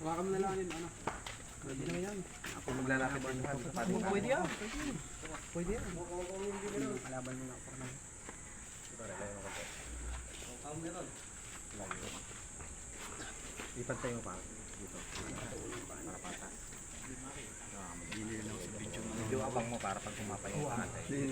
Hawakan mo na lang yun, ano. Pwede na yan. Ako maglalapit din sa sapatos. Pwede yan. Pwede yan. Kalaban mo na ako naman. Ipantay mo pa. Dito. Para patas. Medyo abang mo para pag kumapayo ka natin.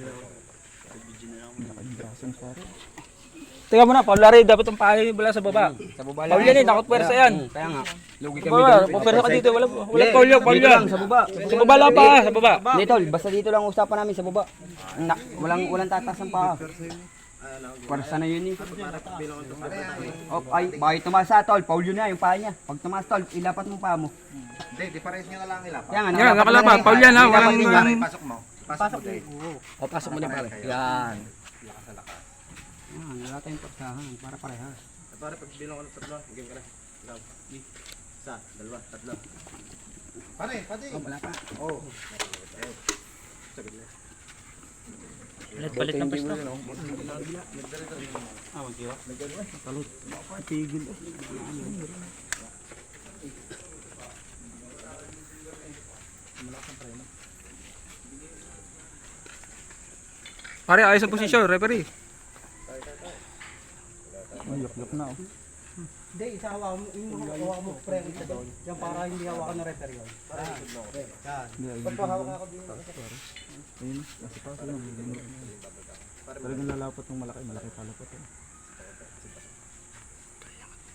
Teka muna, Paul Larry, dapat ang pahay wala sa baba. Sa baba Paul yan eh, nakot pwersa yan. Kaya nga. Lugi Sa kami baba, doon. pwersa ka dito, wala Paul yan, Paul Dito yan. lang, sa baba. Sa baba lang pa, sa baba. Hindi tol, basta dito lang usapan namin sa baba. Walang tataas ng paa. Pwersa na yun eh. Oh, ay, bakit tumasa tol? Paul yun na, yung paa niya. Pag tumaas tol, ilapat mo paa mo. Hindi, difference nyo na lang ilapat. Kaya nga, Yan, nakalapa, Paul yan ha, walang... Pasok mo. Pasok mo. O, pasok mo din pare. Yan. Yan, wala tayong pagsahan, para parehas. Pare, pag bilang ko ng tatlo, game ka na. Isa, dalawa, tatlo. Pare, pati. Oh, wala pa. Oh. Balik ng pwesto. Pare, ayos ang posisyon, referee. Yok na oh. Hindi, isa hawakan mo, yung hawakan mo pre, isa doon. Yan para hindi hawakan ng referee yun. Yan. Ba't pa hawak ako din? Ayun, nasa paso lang. Talagang lalapot ng malaki, malaki palapot.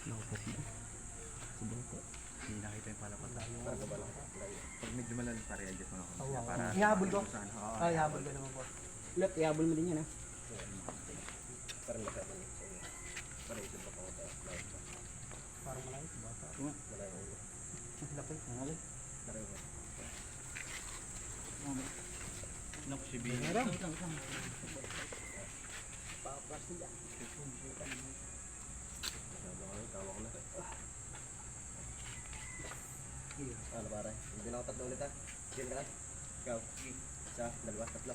Lalapot na. Suboko. Hindi nakita yung palapat. Pag medyo malalim pare, adjust mo na ako. Para Ihabol ko? Ay, ihabol ko naman po. Ulit, ihabol mo din yan ha. Parang malayo, bata. Mas laki, nangalit. Ano pare? Hindi na ako tatlo ulit ha. Game ka na. Ikaw. Isa, dalawa, tatlo.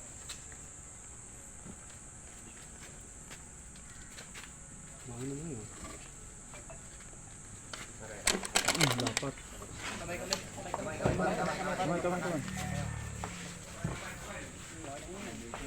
Mahal naman yun.